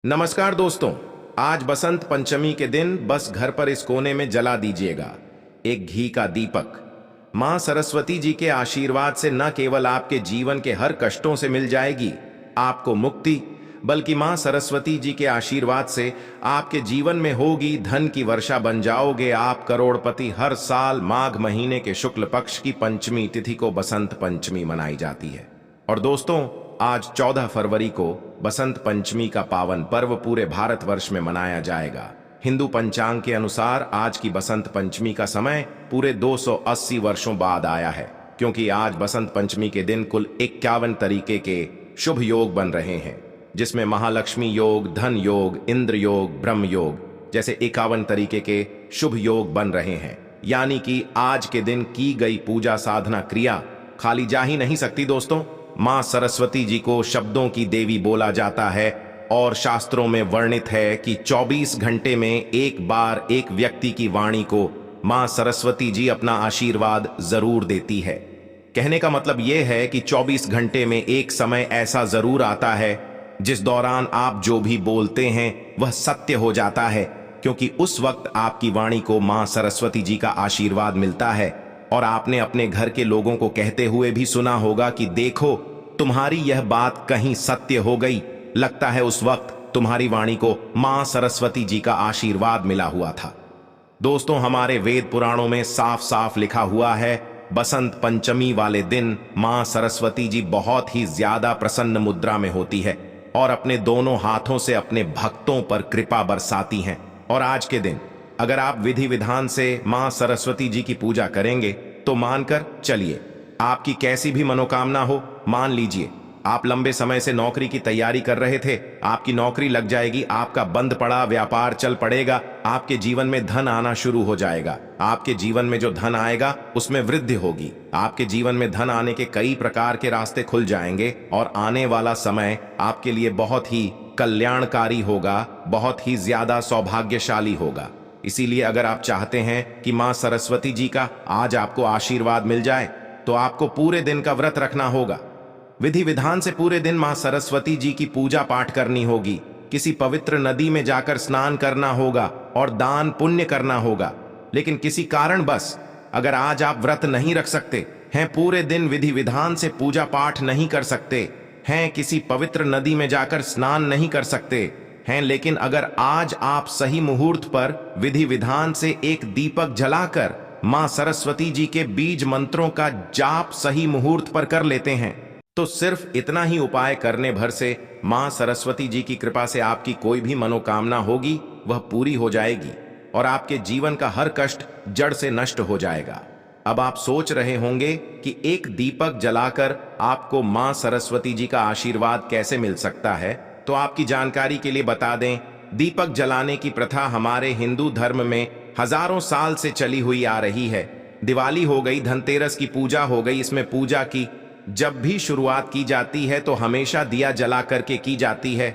नमस्कार दोस्तों। आज बसंत पंचमी के दिन बस घर पर इस कोने में जला दीजिएगा एक घी का दीपक। मां सरस्वती जी के आशीर्वाद से न केवल आपके जीवन के हर कष्टों से मिल जाएगी आपको मुक्ति, बल्कि मां सरस्वती जी के आशीर्वाद से आपके जीवन में होगी धन की वर्षा, बन जाओगे आप करोड़पति। हर साल माघ महीने के शुक्ल पक्ष की पंचमी तिथि को बसंत पंचमी मनाई जाती है। और दोस्तों, आज 14 फरवरी को बसंत पंचमी का पावन पर्व पूरे भारतवर्ष में मनाया जाएगा। हिंदू पंचांग के अनुसार आज की बसंत पंचमी का समय पूरे 280 वर्षों बाद आया है, क्योंकि आज बसंत पंचमी के दिन कुल 51 तरीके के शुभ योग बन रहे हैं, जिसमें महालक्ष्मी योग, धन योग, इंद्र योग, ब्रह्म योग जैसे 51 तरीके के शुभ योग बन रहे हैं। यानी कि आज के दिन की गई पूजा साधना क्रिया खाली जा ही नहीं सकती दोस्तों। मां सरस्वती जी को शब्दों की देवी बोला जाता है और शास्त्रों में वर्णित है कि 24 घंटे में एक बार एक व्यक्ति की वाणी को मां सरस्वती जी अपना आशीर्वाद जरूर देती है। कहने का मतलब यह है कि 24 घंटे में एक समय ऐसा जरूर आता है जिस दौरान आप जो भी बोलते हैं वह सत्य हो जाता है, क्योंकि उस वक्त आपकी वाणी को मां सरस्वती जी का आशीर्वाद मिलता है। और आपने अपने घर के लोगों को कहते हुए भी सुना होगा कि देखो, तुम्हारी यह बात कहीं सत्य हो गई। लगता है उस वक्त तुम्हारी वाणी को मां सरस्वती जी का आशीर्वाद मिला हुआ था। दोस्तों, हमारे वेद पुराणों में साफ साफ लिखा हुआ है, बसंत पंचमी वाले दिन मां सरस्वती जी बहुत ही ज्यादा प्रसन्न मुद्रा में होती है और अपने दोनों हाथों से अपने भक्तों पर कृपा बरसाती हैं। और आज के दिन अगर आप विधि विधान से मां सरस्वती जी की पूजा करेंगे तो मानकर चलिए, आपकी कैसी भी मनोकामना हो, मान लीजिए आप लंबे समय से नौकरी की तैयारी कर रहे थे, आपकी नौकरी लग जाएगी, आपका बंद पड़ा व्यापार चल पड़ेगा, आपके जीवन में धन आना शुरू हो जाएगा। आपके जीवन में जो धन आएगा उसमें वृद्धि होगी। आपके जीवन में धन आने के कई प्रकार के रास्ते खुल जाएंगे और आने वाला समय आपके लिए बहुत ही कल्याणकारी होगा, बहुत ही ज्यादा सौभाग्यशाली होगा। इसीलिए अगर आप चाहते हैं कि मां सरस्वती जी का आज आपको आशीर्वाद मिल जाए तो आपको पूरे दिन का व्रत रखना होगा। विधि विधान से पूरे दिन मां सरस्वती जी की पूजा पाठ करनी होगी, किसी पवित्र नदी में जाकर स्नान करना होगा और दान पुण्य करना होगा। लेकिन किसी कारणवश अगर आज आप व्रत नहीं रख सकते हैं, पूरे दिन विधि विधान से पूजा पाठ नहीं कर सकते हैं, किसी पवित्र नदी में जाकर स्नान नहीं कर सकते हैं, लेकिन अगर आज आप सही मुहूर्त पर विधि विधान से एक दीपक जलाकर मां सरस्वती जी के बीज मंत्रों का जाप सही मुहूर्त पर कर लेते हैं, तो सिर्फ इतना ही उपाय करने भर से मां सरस्वती जी की कृपा से आपकी कोई भी मनोकामना होगी वह पूरी हो जाएगी और आपके जीवन का हर कष्ट जड़ से नष्ट हो जाएगा। अब आप सोच रहे होंगे कि एक दीपक जलाकर आपको मां सरस्वती जी का आशीर्वाद कैसे मिल सकता है, तो आपकी जानकारी के लिए बता दें, दीपक जलाने की प्रथा हमारे हिंदू धर्म में हजारों साल से चली हुई आ रही है। दिवाली हो गई, धनतेरस की पूजा हो गई, इसमें पूजा की जब भी शुरुआत की जाती है तो हमेशा दिया जला करके की जाती है।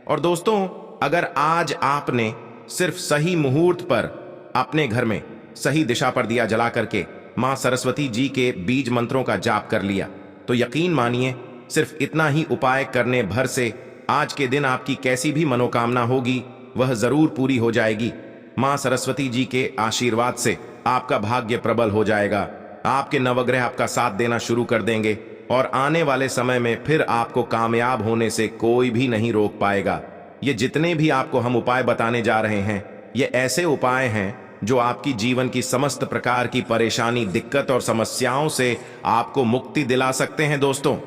और दोस्तों, अगर आज आपने सिर्फ सही मुहूर्त पर अपने घर में सही दिशा पर दिया जला करके मां सरस्वती जी के बीज मंत्रों का जाप कर लिया, तो यकीन मानिए सिर्फ इतना ही उपाय करने भर से आज के दिन आपकी कैसी भी मनोकामना होगी वह जरूर पूरी हो जाएगी। मां सरस्वती जी के आशीर्वाद से आपका भाग्य प्रबल हो जाएगा, आपके नवग्रह आपका साथ देना शुरू कर देंगे और आने वाले समय में फिर आपको कामयाब होने से कोई भी नहीं रोक पाएगा। ये जितने भी आपको हम उपाय बताने जा रहे हैं, ये ऐसे उपाय हैं जो आपकी जीवन की समस्त प्रकार की परेशानी, दिक्कत और समस्याओं से आपको मुक्ति दिला सकते हैं। दोस्तों,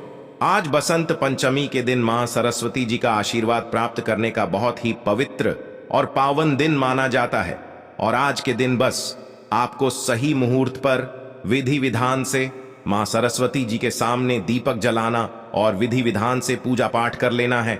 आज बसंत पंचमी के दिन मां सरस्वती जी का आशीर्वाद प्राप्त करने का बहुत ही पवित्र और पावन दिन माना जाता है। और आज के दिन बस आपको सही मुहूर्त पर विधि विधान से मां सरस्वती जी के सामने दीपक जलाना और विधि विधान से पूजा पाठ कर लेना है।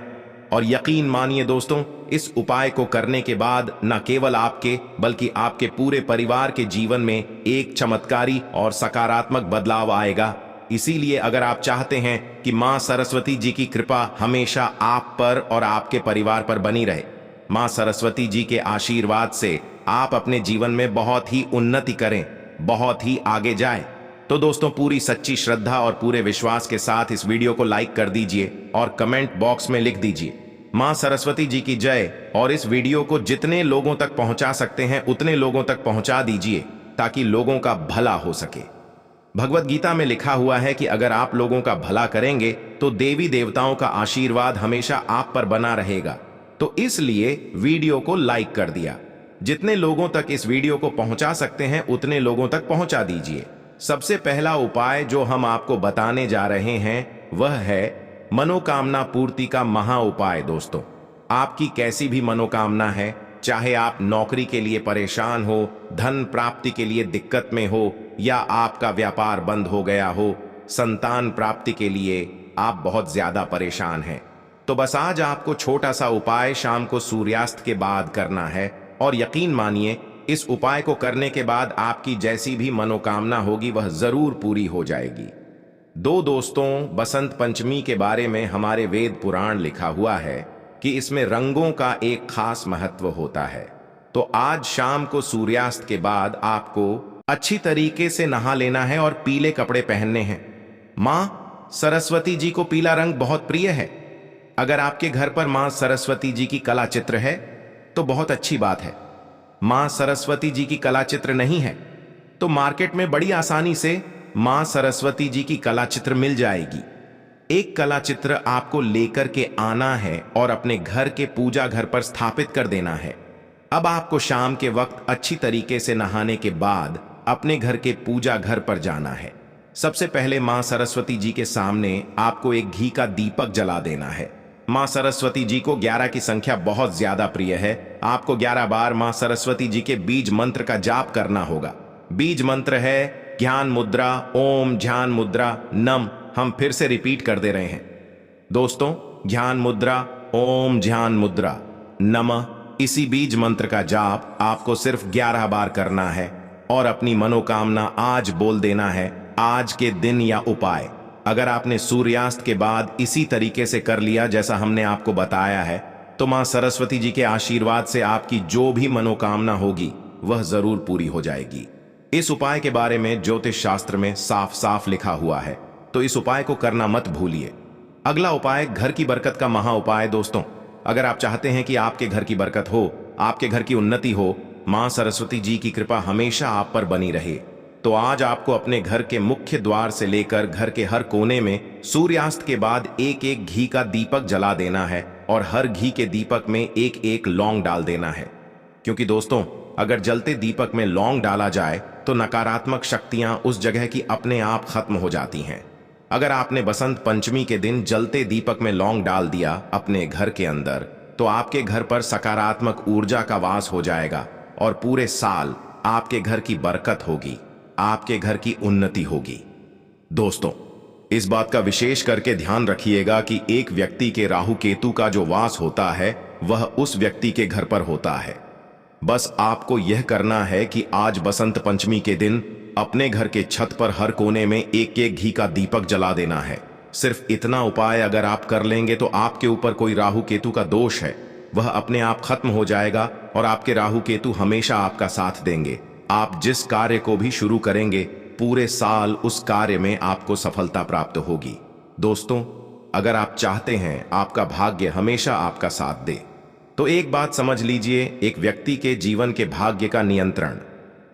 और यकीन मानिए दोस्तों, इस उपाय को करने के बाद न केवल आपके बल्कि आपके पूरे परिवार के जीवन में एक चमत्कारी और सकारात्मक बदलाव आएगा। इसीलिए अगर आप चाहते हैं कि मां सरस्वती जी की कृपा हमेशा आप पर और आपके परिवार पर बनी रहे, मां सरस्वती जी के आशीर्वाद से आप अपने जीवन में बहुत ही उन्नति करें, बहुत ही आगे जाएं, तो दोस्तों पूरी सच्ची श्रद्धा और पूरे विश्वास के साथ इस वीडियो को लाइक कर दीजिए और कमेंट बॉक्स में लिख दीजिए, मां सरस्वती जी की जय। और इस वीडियो को जितने लोगों तक पहुंचा सकते हैं उतने लोगों तक पहुंचा दीजिए ताकि लोगों का भला हो सके। भगवत गीता में लिखा हुआ है कि अगर आप लोगों का भला करेंगे तो देवी देवताओं का आशीर्वाद हमेशा आप पर बना रहेगा। तो इसलिए वीडियो को लाइक कर दिया। जितने लोगों तक इस वीडियो को पहुंचा सकते हैं उतने लोगों तक पहुंचा दीजिए। सबसे पहला उपाय जो हम आपको बताने जा रहे हैं वह है मनोकामना पूर्ति का महा उपाय। दोस्तों, आपकी कैसी भी मनोकामना है, चाहे आप नौकरी के लिए परेशान हो, धन प्राप्ति के लिए दिक्कत में हो, या आपका व्यापार बंद हो गया हो, संतान प्राप्ति के लिए आप बहुत ज्यादा परेशान हैं, तो बस आज आपको छोटा सा उपाय शाम को सूर्यास्त के बाद करना है। और यकीन मानिए, इस उपाय को करने के बाद आपकी जैसी भी मनोकामना होगी वह जरूर पूरी हो जाएगी। दोस्तों, बसंत पंचमी के बारे में हमारे वेद पुराण लिखा हुआ है कि इसमें रंगों का एक खास महत्व होता है। तो आज शाम को सूर्यास्त के बाद आपको अच्छी तरीके से नहा लेना है और पीले कपड़े पहनने हैं। मां सरस्वती जी को पीला रंग बहुत प्रिय है। अगर आपके घर पर मां सरस्वती जी की कला चित्र है तो बहुत अच्छी बात है। मां सरस्वती जी की कला चित्र नहीं है तो मार्केट में बड़ी आसानी से मां सरस्वती जी की कला चित्र मिल जाएगी। एक कला चित्र आपको लेकर के आना है और अपने घर के पूजा घर पर स्थापित कर देना है। अब आपको शाम के वक्त अच्छी तरीके से नहाने के बाद अपने घर के पूजा घर पर जाना है। सबसे पहले मां सरस्वती जी के सामने आपको एक घी का दीपक जला देना है। मां सरस्वती जी को 11 की संख्या बहुत ज्यादा प्रिय है। आपको 11 बार मां सरस्वती जी के बीज मंत्र का जाप करना होगा। बीज मंत्र है ज्ञान मुद्रा ओम ध्यान मुद्रा नम। हम फिर से रिपीट कर दे रहे हैं दोस्तों, ज्ञान मुद्रा ओम ध्यान मुद्रा नमः। इसी बीज मंत्र का जाप आपको सिर्फ 11 बार करना है और अपनी मनोकामना आज बोल देना है, आज के दिन या उपाय। अगर आपने सूर्यास्त के बाद इसी तरीके से कर लिया जैसा हमने आपको बताया है तो मां सरस्वती जी के आशीर्वाद से आपकी जो भी मनोकामना होगी वह जरूर पूरी हो जाएगी। इस उपाय के बारे में ज्योतिष शास्त्र में साफ साफ लिखा हुआ है, तो इस उपाय को करना मत भूलिए। अगला उपाय घर की बरकत का महा उपाय। दोस्तों, अगर आप चाहते हैं कि आपके घर की बरकत हो, आपके घर की उन्नति हो, मां सरस्वती जी की कृपा हमेशा आप पर बनी रहे, तो आज आपको अपने घर के मुख्य द्वार से लेकर घर के हर कोने में सूर्यास्त के बाद एक एक घी का दीपक जला देना है और हर घी के दीपक में एक एक लौंग डाल देना है। क्योंकि दोस्तों, अगर जलते दीपक में लौंग डाला जाए तो नकारात्मक शक्तियां उस जगह की अपने आप खत्म हो जाती हैं। अगर आपने बसंत पंचमी के दिन जलते दीपक में लौंग डाल दिया अपने घर के अंदर, तो आपके घर पर सकारात्मक ऊर्जा का वास हो जाएगा और पूरे साल आपके घर की बरकत होगी, आपके घर की उन्नति होगी। दोस्तों, इस बात का विशेष करके ध्यान रखिएगा कि एक व्यक्ति के राहु केतु का जो वास होता है वह उस व्यक्ति के घर पर होता है। बस आपको यह करना है कि आज बसंत पंचमी के दिन अपने घर के छत पर हर कोने में एक एक घी का दीपक जला देना है। सिर्फ इतना उपाय अगर आप कर लेंगे तो आपके ऊपर कोई राहु केतु का दोष है वह अपने आप खत्म हो जाएगा और आपके राहु केतु हमेशा आपका साथ देंगे। आप जिस कार्य को भी शुरू करेंगे पूरे साल उस कार्य में आपको सफलता प्राप्त होगी। दोस्तों, अगर आप चाहते हैं आपका भाग्य हमेशा आपका साथ दे तो एक बात समझ लीजिए, एक व्यक्ति के जीवन के भाग्य का नियंत्रण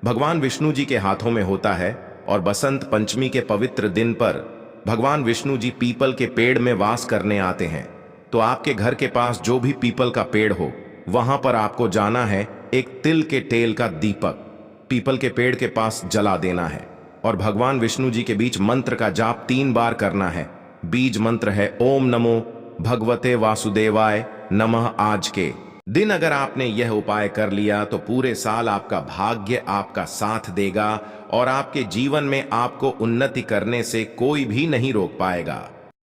भगवान विष्णु जी के हाथों में होता है। और बसंत पंचमी के पवित्र दिन पर भगवान विष्णु जी पीपल के पेड़ में वास करने आते हैं। तो आपके घर के पास जो भी पीपल का पेड़ हो वहां पर आपको जाना है, एक तिल के तेल का दीपक पीपल के पेड़ के पास जला देना है और भगवान विष्णु जी के बीच मंत्र का जाप 3 बार करना है। बीज मंत्र है ओम नमो भगवते वासुदेवाय नमः। आज के दिन अगर आपने यह उपाय कर लिया तो पूरे साल आपका भाग्य आपका साथ देगा और आपके जीवन में आपको उन्नति करने से कोई भी नहीं रोक पाएगा।